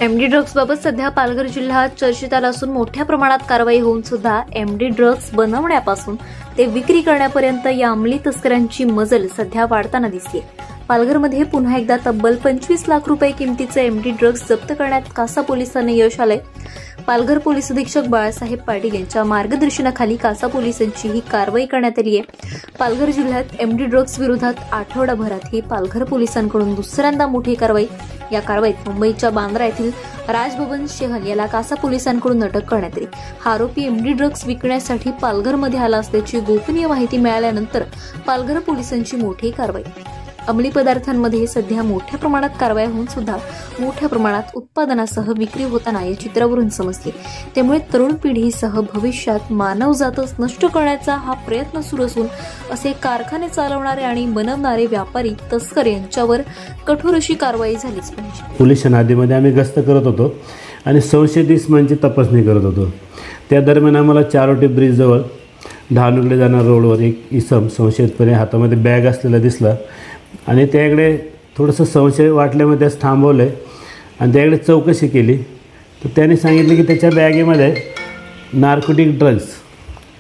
MD ड्रग्सबाबत सध्या पालघर जिल्ह्यात चर्चेत आला असून मोठ्या प्रमाणात कारवाई होऊन सुद्धा एमडी ड्रग्स बनवण्यापासून ते विक्री करण्यापर्यंत या अंमली तस्करांची मजल सध्या वाढताना दिसते। पालघरमध्ये पुन्हा एकदा तब्बल 25 लाख रुपये किमतीचे एमडी ड्रग्स जप्त करण्यात कासा पोलिसांना यश आलंय। पालघर पोलीस अधीक्षक बाळासाहेब पाटील यांच्या मार्गदर्शनाखाली कासा पोलिसांची ही कारवाई करण्यात आली आहे। पालघर जिल्ह्यात एमडी ड्रग्स विरोधात आठवडाभरात ही पालघर पोलिसांकडून दुसऱ्यांदा मोठी कारवाई। या कारवाईत मुंबईच्या बांद्रा येथील राजबबन शेहल याला कासा पोलिसांकडून अटक करण्यात आली। हा आरोपी एमडी ड्रग्स विकण्यासाठी पालघरमध्ये आला असल्याची गोपनीय माहिती मिळाल्यानंतर पालघर पोलिसांची मोठी कारवाई। अंमली पदार्थांमध्ये सध्या मोठ्या प्रमाणात कारवाई होऊन सुद्धा मोठ्या प्रमाणात उत्पादनासह विक्री होताना या चित्रावरून समजते। त्यामुळे तरुण पिढीसह भविष्यात मानवजातच नष्ट करण्याचा हा प्रयत्न सुरू असून असे कारखाने चालवणारे आणि बनवणारे व्यापारी तस्कर यांच्यावर कठोर अशी कारवाई झालीच पाहिजे। पोलीस ठाण्यामध्ये आम्ही गस्त करत होतो आणि संशयित इसमांची तपासणी करत होतो। त्या दरम्यान आम्हाला चारोटी ब्रिज जवळ ढालुगडे जाणाऱ्या रोडवर एक इसम संशयितपणे हातामध्ये बॅग असलेला दिसला आणि त्याकडे थोडंसं संशय वाटल्यामुळे त्यास थांबवलं आणि त्याकडे चौकशी केली तर त्याने सांगितलं की त्याच्या बॅगेमध्ये नार्कोटिक ड्रग्स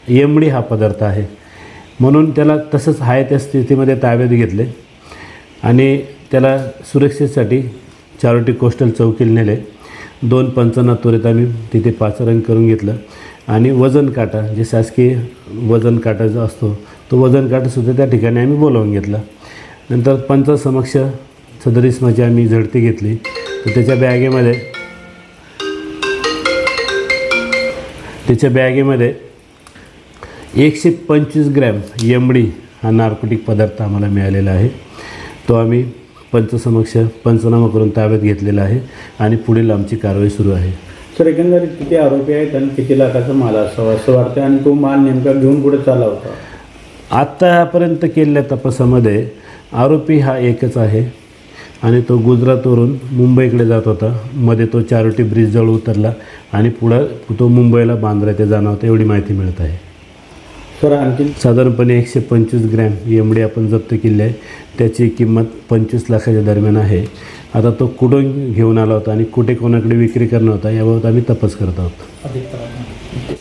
एमडी हा पदार्थ आहे। म्हणून त्याला तसंच आहे त्या स्थितीमध्ये ताब्यात घेतले आणि त्याला सुरक्षेसाठी चारोटी कोस्टल चौकीला नेले। 2:55 त्वरित आम्ही तिथे पाचारण करून घेतलं आणि वजन काटा जे शासकीय वजन काटा जो असतो तो वजन काटासुद्धा त्या ठिकाणी आम्ही बोलावून घेतला। नंतर पंचासमक्ष सदर इसमाची आम्ही झडती घेतली तर त्याच्या बॅगेमध्ये 125 ग्रॅम एमडी हा नार्कोटिक पदार्थ आम्हाला मिळालेला आहे। तो आम्ही पंचसमक्ष पंचनामा करून ताब्यात घेतलेला आहे आणि पुढील आमची कारवाई सुरू आहे। सर, एकंदरीत किती आरोपी आहेत आणि किती लाखाचा माल असावा असं वाटतं आणि तो माल नेमका घेऊन पुढे चालला होता? आत्तापर्यंत केलेल्या तपासामध्ये आरोपी हा एकच आहे आणि तो गुजरातवरून मुंबईकडे जात होता। मध्ये तो चारोटी ब्रिजजवळ उतरला आणि पुढं तो मुंबईला बांद्रा येथे जाणार होता एवढी माहिती मिळत आहे। सर, आणखी साधारणपणे 125 ग्रॅम एमडी आपण जप्त केली आहे। त्याची किंमत 25 लाखाच्या दरम्यान आहे। आता तो कुठून घेऊन आला होता आणि कुठे कोणाकडे विक्री करणार होता याबाबत आम्ही तपास करत आहोत।